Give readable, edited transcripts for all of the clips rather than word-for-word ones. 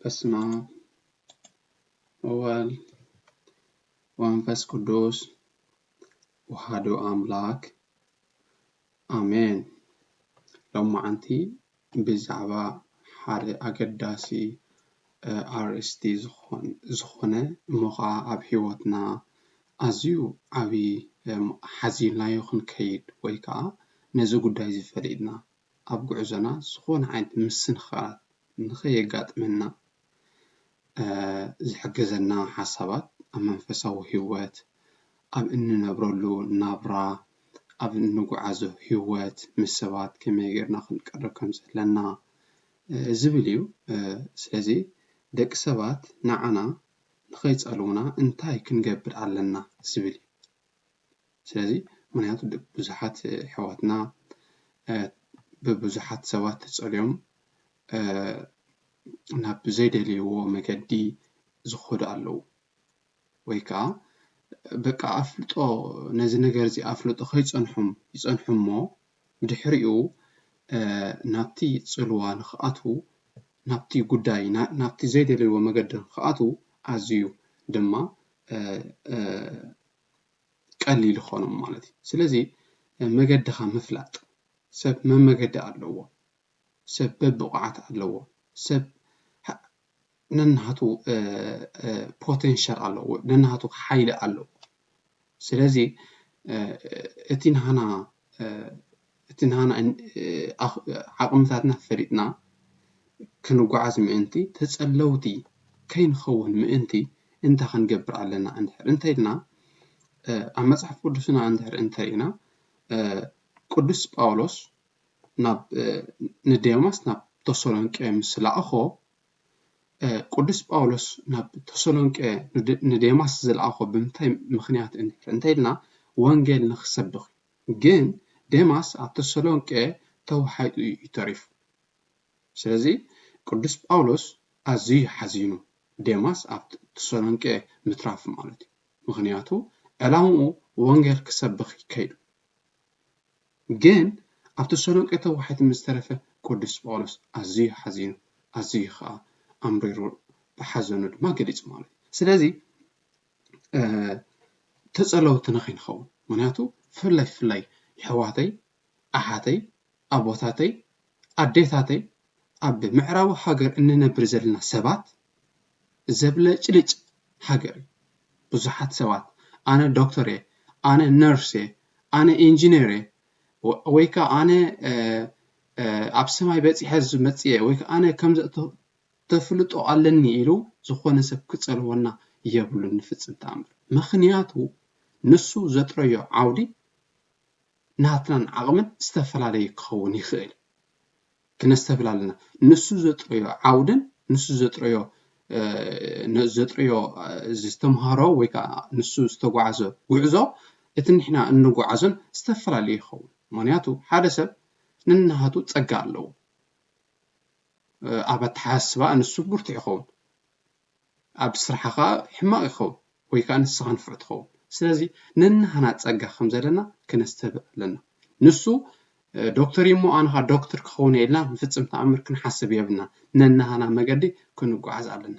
በስመ አብ ወወልድ ወመንፈስ ቅዱስ ወአሐዱ አምላክ አሜን። ሎማዓንቲ ብዛዕባ ሓደ ኣገዳሲ ኣርእስቲ ዝኾነ እሞ ከዓ ኣብ ሂወትና ኣዝዩ ዓብይ ሓዚናዮ ክንከይድ ወይ ከዓ ነዚ ጉዳይ ዝፈሊጥና ኣብ ጉዕዞና ዝኾነ ዓይነት ምስንኽኻል ንኸየጋጥመና ዝሕግዘና ሓሳባት ኣብ መንፈሳዊ ሂወት ኣብ እንነብረሉ ናብራ ኣብ እንጓዓዞ ሂወት ምስ ሰባት ከመይ ጌርና ክንቀርብ ከም ዘለና ዝብል እዩ። ስለዚ ደቂ ሰባት ንዓና ንኸይፀልኡና እንታይ ክንገብር ኣለና ዝብል እዩ። ስለዚ ምክንያቱ ብዙሓት ኣሕዋትና ብብዙሓት ሰባት ተፀልዮም ናብ ዘይደልይዎ መገዲ ዝኸዱ ኣለዉ ወይ ከዓ በቃ ኣፍልጦ ነዚ ነገር እዚ ኣፍልጦ ከይፀንሖም ይፀንሑ እሞ ብድሕሪኡ ናብቲ ፅልዋ ንኽኣትዉ ናብቲ ጉዳይ ናብቲ ዘይደልይዎ መገዲ ንኽኣትዉ ኣዝዩ ድማ ቀሊል ይኾኖም ማለት እዩ። ስለዚ መገድኻ ምፍላጥ ሰብ መመገዲ ኣለዎ፣ ሰብ በብቕዓት ኣለዎ፣ ሰብ ነናቱ ፖቴንሻል ኣለዎ፣ ነናቱ ሓይሊ ኣለዎ። ስለዚ እቲ ንሃና ዓቕምታትና ፈሊጥና ክንጓዓዝ ምእንቲ ተፀለውቲ ከይንኸውን ምእንቲ እንታይ ክንገብር ኣለና እንተኢልና ኣብ መፅሓፍ ቅዱስና እንተሪእና ቅዱስ ጳውሎስ ንዴማስ ናብ ተሰሎንቄ ምስ ለኣኾ ቅዱስ ጳውሎስ ናብ ተሰሎንቄ ንዴማስ ዝለኣኾ ብምንታይ ምክንያት እንተኢልና ወንጌል ንኽሰብኽ ግን ዴማስ ኣብ ተሰሎንቄ ተዋሒጡ እዩ ተሪፉ። ስለዚ ቅዱስ ጳውሎስ ኣዝዩ ሓዚኑ ዴማስ ኣብ ተሰሎንቄ ምትራፉ ማለት እዩ። ምክንያቱ ዕላምኡ ወንጌል ክሰብኽ ይከይዱ ግን ኣብ ተሰሎንቄ ተዋሒጡ ምስ ተረፈ ቅዱስ ጳውሎስ ኣዝዩ ሓዚኑ ኣዝዩ ከዓ ኣምሪሩ ብሓዘኑ ድማ ገሊፁ ማለት እዩ። ስለዚ ተፀለውቲ ንኸይንኸውን ምክንያቱ ፍላይ ኣሕዋተይ ኣሓተይ ኣቦታተይ ኣዴታተይ ኣብ ምዕራቡ ሃገር እንነብር ዘለና ሰባት ዘብለጭልጭ ሃገር ብዙሓት ሰባት ኣነ ዶክተር እየ፣ ኣነ ነርስ እየ፣ ኣነ ኢንጂነር እየ ወይ ከዓ ኣነ ኣብ ሰማይ በፂሐ ዝመፅእ እየ ወይ ከዓ ኣነ ከምዚ ተፍልጦ ኣለኒ ኢሉ ዝኾነ ሰብ ክፀልወና የብሉን ንፍፅም ተኣምር። ምክንያቱ ንሱ ዘጥረዮ ዓውዲ ናትናን ዓቕምን ዝተፈላለየ ክኸውን ይኽእል ክነስተብላ ኣለና። ንሱ ዘጥረዮ ዓውድን ንሱ ዘጥረዮ ዝተምሃሮ ወይ ከዓ ንሱ ዝተጓዓዞ ጉዕዞ እቲ ንሕና እንጓዓዞን ዝተፈላለየ ይኸውን። ምክንያቱ ሓደ ሰብ ነናሃቱ ፀጋ ኣለዎ። ኣብ ኣተሓሳስባ ንሱ ብርቱዕ ይኸውን፣ ኣብ ስራሕኻ ሕማቕ ይኸውን ወይ ከዓ ንስኻ ንፍዕ ትኸውን። ስለዚ ነናሃና ፀጋ ከም ዘለና ክነስተብዕ ኣለና። ንሱ ዶክተር እሞ ኣነ ከዓ ዶክተር ክኸውን የልና ንፍፅም ተኣምር ክንሓስብ የብልና። ነናሃና መገዲ ክንጓዓዝ ኣለና።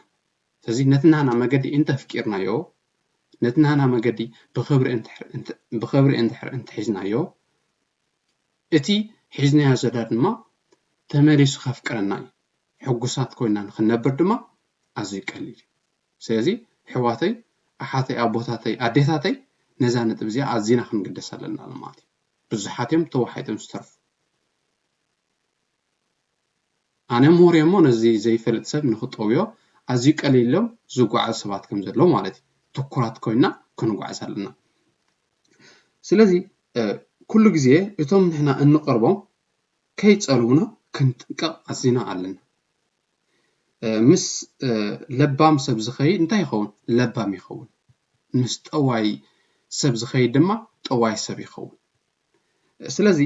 ስለዚ ነቲ ናሃና መገዲ እንተፍቂርናዮ ነቲ ናሃና መገዲ ብኽብሪ እንድሕር እንተሒዝናዮ እቲ ሒዝናዮ ዘለና ድማ ተመሊሱ ከፍቅረና እዩ። ሕጉሳት ኮይና ንክንነብር ድማ ኣዝዩ ቀሊል እዩ። ስለዚ ኣሕዋተይ ኣሓተይ ኣቦታተይ ኣዴታተይ ነዛ ነጥብ እዚኣ ኣዝና ክንግደስ ኣለና ማለት እዩ። ብዙሓት እዮም ተዋሒጦም ዝተርፉ። ኣነ ምሁር እሞ ነዚ ዘይፈልጥ ሰብ ንክጠውዮ ኣዝዩ ቀሊሎም ዝጓዓዙ ሰባት ከም ዘለዉ ማለት እዩ። ትኩራት ኮይና ክንጓዓዝ ኣለና። ስለዚ ኩሉ ግዜ እቶም ንሕና እንቀርቦም ከይፀልውና ክንጥንቀቕ ኣዝና ኣለና። ምስ ለባም ሰብ ዝኸይድ እንታይ ይኸውን? ለባም ይኸውን። ምስ ጠዋይ ሰብ ዝኸይድ ድማ ጠዋይ ሰብ ይኸውን። ስለዚ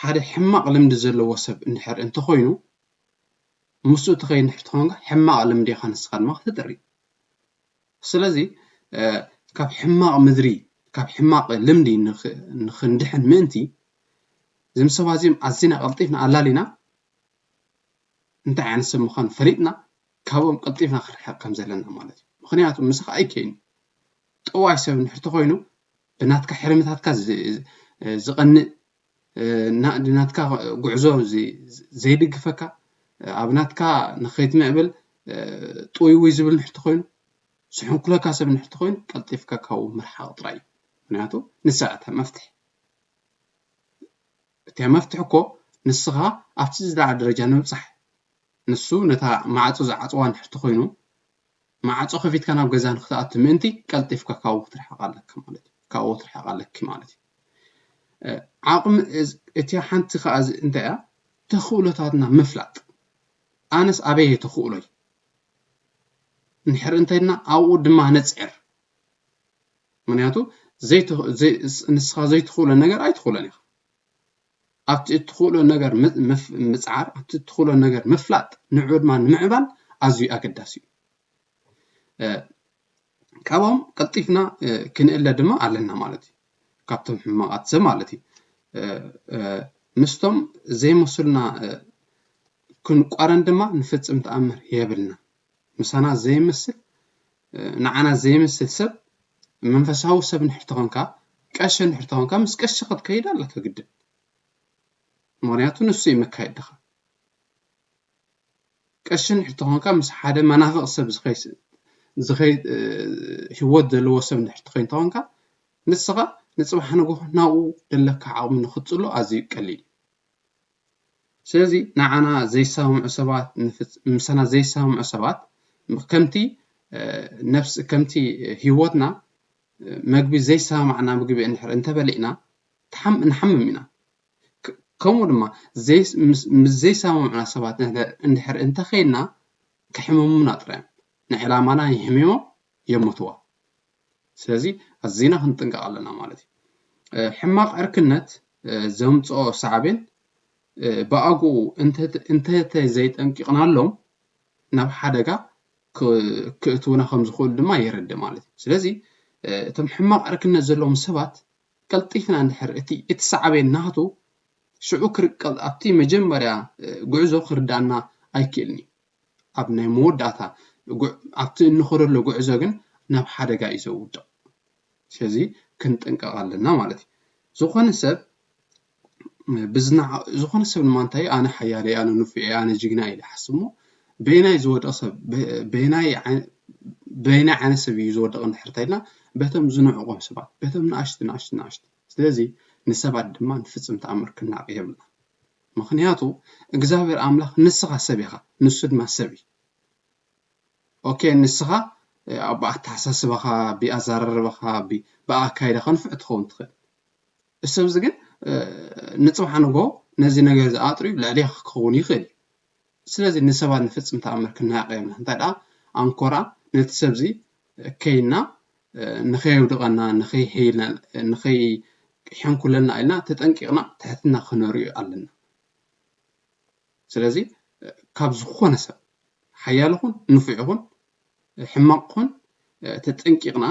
ሓደ ሕማቕ ልምዲ ዘለዎ ሰብ እንድሕር እንተኾይኑ ምስኡ ትኸይድ እንድሕር ትኾንካ ሕማቕ ልምዲ ኢኻ ንስኻ ድማ ክትጥሪ። ስለዚ ካብ ሕማቕ ምድሪ ካብ ሕማቕ ልምዲ ንክንድሕን ምእንቲ እዞም ሰባት እዚኦም ኣዝና ቀልጢፍና ኣላሊና እንታይ ዓይነት ሰብ ምዃኑ ፈሊጥና ካብኦም ቀልጢፍና ክርሕቕ ከም ዘለና ማለት እዩ ምክንያቱ ምስኻ ኣይከይን ጠዋይ ሰብ ንሕርቲ ኮይኑ ብናትካ ሕርምታትካ ዝቐንእ ናትካ ጉዕዞ ዘይድግፈካ ኣብ ናትካ ንኸይትምዕብል ጥውይ ዝብል ንሕርቲ ኮይኑ ስሕንኩለካ ሰብ ንሕርቲ ኮይኑ ቀልጢፍካ ካብኡ ምርሓቕ ጥራይ እዩ ምክንያቱ ንስኻ እታ መፍትሕ እቲ መፍትሕ እኮ ንስኻ ኣብቲ ዝለዓለ ደረጃ ንምብፃሕ ንሱ ነታ ማዕፆ ዝዓፅዋ ንሕርቲ ኮይኑ ማዕፆ ከፊትካ ናብ ገዛ ንኽትኣቱ ምእንቲ ቀልጢፍካ ካብኡ ክትርሕቕ ኣለካ ማለት እዩ ካብኡ ትርሕቕ ኣለኪ ማለት እዩ ዓቕሚ እቲ ሓንቲ ከዓ እንታይ እያ ተኽእሎታትና ምፍላጥ ኣነስ ኣበይ ተኽእሎይ ንሕር እንተይልና ኣብኡ ድማ ነፅዕር ምክንያቱ ንስኻ ዘይትኽእሎ ነገር ኣይትኽእሎን ኢኻ ኣብቲ እትኽእሎ ነገር ምፅዓር ኣብቲ እትኽእሎ ነገር ምፍላጥ ንዕኡ ድማ ንምዕባል ኣዝዩ ኣገዳሲ እዩ ካብኦም ቀልጢፍና ክንእለ ድማ ኣለና ማለት እዩ ካብቶም ሕማቃት ሰብ ማለት እዩ ምስቶም ዘይመስሉና ክንቋረን ድማ ንፍፅም ተኣምር የብልና ምሳና ዘይመስል ንዓና ዘይመስል ሰብ መንፈሳዊ ሰብ ንሕርቲ ኮንካ ቀሺ ንሕርቲ ኮንካ ምስ ቀሺ ክትከይድ ኣለካ ግድን ምክንያቱ ንሱ ይመካየድ ዲኻ ቀሺ ንሕርቲ ኮንካ ምስ ሓደ መናፍቕ ሰብ ዝኸይድ ህይወት ዘለዎ ሰብ ንሕርቲ ኮንካ ንስኻ ንፅባሕ ንግሆ ናብኡ ዘለካ ዓቕሚ ንኽትፅሎ ኣዝዩ ቀሊል ስለዚ ንዓና ዘይሰማምዑ ሰባት ምሳና ዘይሰማምዑ ሰባት ከምቲ ነፍሲ ከምቲ ህይወትና መግቢ ዘይሰማምዕና ምግቢ እንድሕር እንተበሊዕና ንሓምም ኢና ከምኡ ድማ ዘይሰማምዑና ሰባት እንድሕር እንተኸይድና ክሕመሙና ጥራይ ንዕላማና ይሕምሞም የሞትዋ ስለዚ ኣዝና ክንጥንቀቕ ኣለና ማለት እዩ ሕማቕ ዕርክነት ዘምፅኦ ሳዕቤን ብኣግኡ እንተዘይጠንቂቕናሎም ናብ ሓደጋ ክእትውና ከም ዝኽእሉ ድማ የረድእ ማለት እዩ ስለዚ እቶም ሕማቕ ዕርክነት ዘለዎም ሰባት ቀልጢፍና እንድሕር እቲ ሳዕቤን ናቱ ሽዑ ክርቀል ኣብቲ መጀመርያ ጉዕዞ ክርዳእና ኣይክእልኒ ኣብ ናይ መወዳእታ ኣብቲ እንኸደሎ ጉዕዞ ግን ናብ ሓደጋ እዩ ዘውድቕ ስለዚ ክንጥንቀቕ ኣለና ማለት እዩ ዝኾነ ሰብ ንማንታይ ኣነ ሓያል ኣነ ንፉዕ ኣነ ጅግና ኢሉ ይሓስብ እሞ በይናይ ዝወደቕ ሰብ በይናይ ዓይነት ሰብ እዩ ዝወደቕ እንድሕር እንተኢልና በቶም ዝንዕቖም ሰባት በቶም ንኣሽቲ ስለዚ ንሰባት ድማ ንፍፅም ተኣምር ክንናቕ የብልና ምክንያቱ እግዚኣብሔር ኣምላኽ ንስኻ ሰብ ኢኻ ንሱ ድማ ሰብ እዩ ኦኬ ንስኻ ኣብ ኣተሓሳስባኻ ብኣዘራርባኻ ብኣካይዳኻ ንፉዕ ትኸውን ትኽእል እሰብ እዚ ግን ንፅባሕ ንግሆ ነዚ ነገር ዝኣጥርዩ ልዕሊኻ ክኸውን ይኽእል ስለዚ ንሰባት ንፍፅም ተኣምር ክንናቕ የብልና እንታይ ደኣ ኣንኮራ ነቲ ሰብ እዚ ከይና ንኸየውድቐና ንኸይሕንኩለና ኢልና ተጠንቂቕና ትሕትና ክነርእዩ ኣለና ስለዚ ካብ ዝኾነ ሰብ ሓያል ይኹን ንፉዕ ይኹን ሕማቕ ይኹን ተጠንቂቕና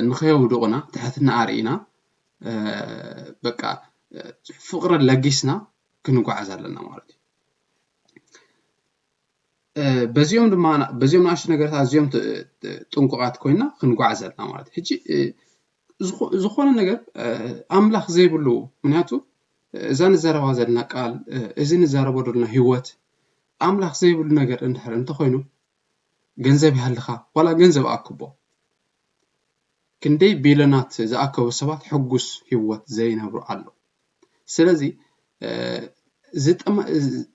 ንኸየውድቑና ትሕትና ኣርኢና በቃ ፍቕሪ ለጊስና ክንጓዓዝ ኣለና ማለት እዩ በዚኦም ንኣሽቱ ነገራት ኣዝዮም ጥንቁቃት ኮይና ክንጓዓዝ ኣለና ማለት እዩ ሕጂ ዝኾነ ነገር ኣምላኽ ዘይብሉ ምክንያቱ እዛ ንዘረባ ዘለና ቃል እዚ ንዘረባ ዘለና ህይወት ኣምላኽ ዘይብሉ ነገር እንድሕር እንተኮይኑ ገንዘብ ይሃልኻ ዋላ ገንዘብ ኣክቦ ክንደይ ቢልዮናት ዝኣከቡ ሰባት ሕጉስ ህይወት ዘይነብሩ ኣሎ ስለዚ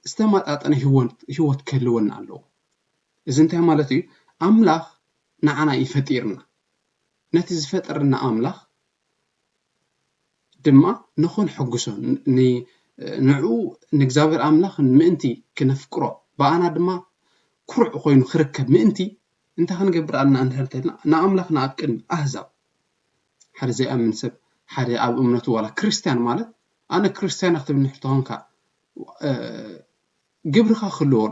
ዝተመጣጠነ ህይወት ክህልወና ኣለዎ እዚ እንታይ ማለት እዩ ኣምላኽ ንዓና ይፈጢርና ነቲ ዝፈጠረና ኣምላኽ ድማ ንኹን ሕጉሶ ንዕኡ ንእግዚኣብሔር ኣምላኽ ምእንቲ ክነፍቅሮ ብኣና ድማ ኩርዕ ኮይኑ ክርከብ ምእንቲ እንታይ ክንገብር ኣለና እንድሕር እንተኢልና ንኣምላኽና ኣብ ቅድሚ ኣህዛብ ሓደ ዘይኣምን ሰብ ሓደ ኣብ እምነቱ ዋላ ክርስቲያን ማለት ኣነ ክርስቲያን ክትብል ንሕርቲ ኮንካ ግብርኻ ክህልዎ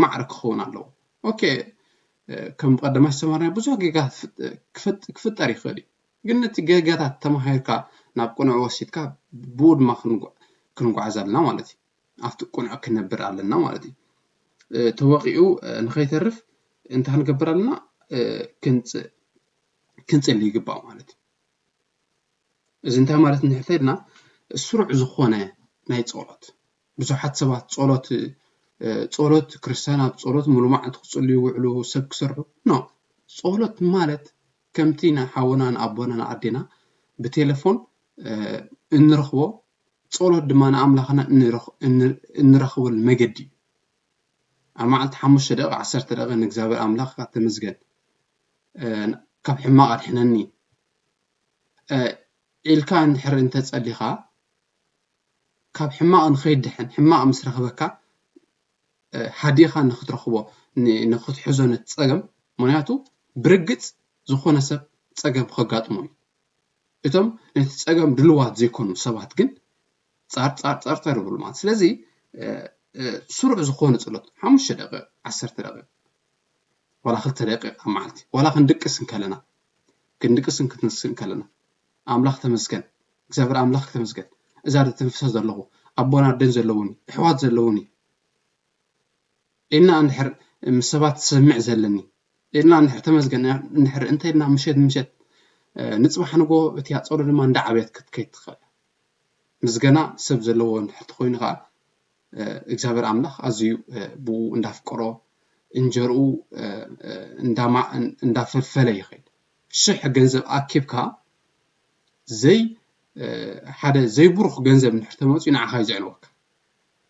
ማዕረ ክኸውን ኣለዎ ኦኬ ከም ቀዳማይ ዝተማሃርና ብዙሕ ጌጋታት ክፍጠር ይኽእል እዩ ግን ነቲ ጌጋታት ተማሂርካ ናብ ቁኑዕ ወሲድካ ብኡ ድማ ክንጓዓዝ ኣለና ማለት እዩ ኣብቲ ቁኑዕ ክነብር ኣለና ማለት እዩ توقيو نخيترف انت هنقبر لنا كنت اللي يقبع مالتي إذا انت مالت نحتاجنا السرعة زخونة ناي صولت بزحات سبات صولت كريستيانات صولت ملومات تصلي وعلو سب سرعو نو صولت مالت كمتينا حاونا أبونا عدينا بتليفون نرخبو صولت دمانا أملاخنا نرخبو المجدي أما عالت حمش دقيقة 10 دقيقة نكزابر أملاخ تمزجن كاب حماقة حنني إلكان حر أنت تسألي خا كاب حماقة نخيد حن حماقة مسرخبك حديقة نخد رخبو نخد حزن تسأجم منياتو برجت زخونة سب تسأجم خقات موي إتم نتسأجم دلوات زيكون سبات جن صار بالمات سلزي سرعة زخونة صلت 5 دقيقة 10 دقيقة ولا 5 دقيقة معلتي ولا خندقس كلنا كندقس كتنسن كلنا أملاخ تمسكن زبر أملاخ تمسكن إذا تنفس زلوا أبونا دين زلوني حوات زلوني إن نحر مسبات سمع زلني إن نحر تمسكن نحر أنت إن مشيت نصبح نقول بتيات صور لما ندع بيت كيت خل مسجنا سب زلوا نحر تخوين غا إجابر أملاخ أزيو بو نداف قرا إنجرو نداف الفلي خيل شح جنزب أكيبكا زي حدا زي بروخ جنزب نحتموت ينعها يزعنوك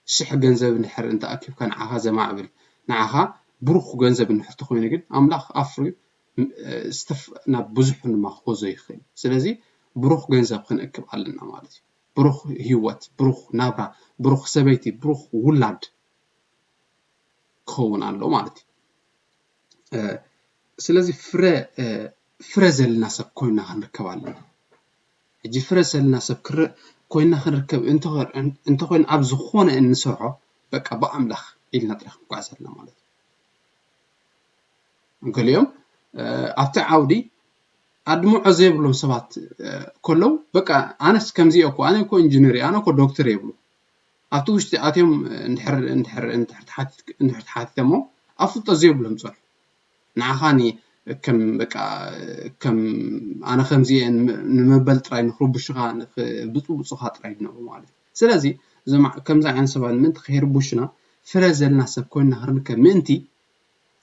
شح جنزب نحر أنت أكيب كان عها زي ما عبل نعها بروخ جنزب نحط خوينا جد أملاخ أفري استف نبزح ما خوزي خيل سلازي بروخ جنزب خن أكيب علنا مالتي بروخ هيوت بروخ نابع بروخ سبيتي بروخ ولاد كون على مالتي سلازي فرزل الناس كوينا هنركب علنا يجي فرزل الناس كوينا هنركب انت كوين أبز خونة إن نسرعه بقى بأملخ إلنا ترخ قعزلنا مالتي نقول اليوم أبتعودي أدمو عزيب لهم سبات كله بقى أنا كمزي أكو أنا كو إنجنيري أنا كو دكتور يبلو أتوش أتيهم نحر حات تمو أفضل زيب لهم صار نعخاني كم بقى كم أنا خمزي نمبل تراي نخرب الشغان بطل صخات تراي نو مالتي سلازي زي كم زي عن سبات من تخير بوشنا فرزلنا سب كنا هرنك منتي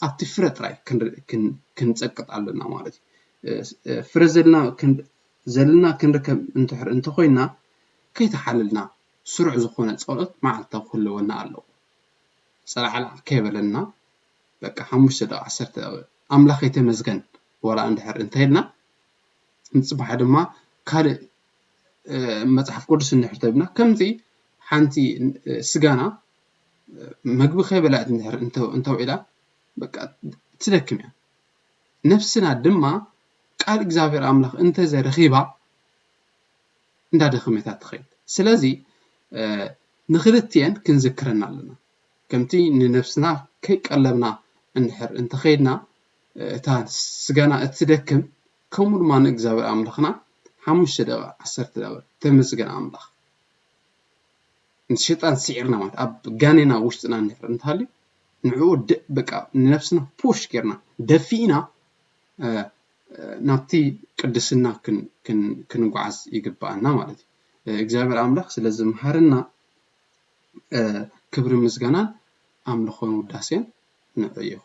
أبتفرت راي كن تسقط علينا مالتي فرزلنا زلنا كنركب انت خوينا كي تحللنا سرع زخونة صولت مع التوخل ونا الله صراحة لا كيبلنا بقى 5 دقائق 10 دقائق أملاخ يتمزجن ولا عندحر انتهينا نصبح دما كال مصحف قدس نحتبنا كمزي حنتي سجانا مجبو خيبلات نحر انت وإلى بقى تدكم يعني نفسنا دما قال إجابر أملاخ أنت زي رخيبة نداد خميتات خيل سلازي نخلتين كنذكرنا لنا كمتي نفسنا كي قلبنا نحر انت خيدنا تا سجانا اتدكم كمل ما نجابر أملاخنا 5 دقائق 10 دقائق تمسجن أملاخ الشيطان سعرنا مات أب جانينا وشتنا نحر نتهالي نعود بقى نفسنا بوش كيرنا دفينا نبتي قدسنا كنقعز يقبعنا مالتي إجابر أملاخ سلازم هرنا كبر مزجنا أملاخون وداسين نعيهم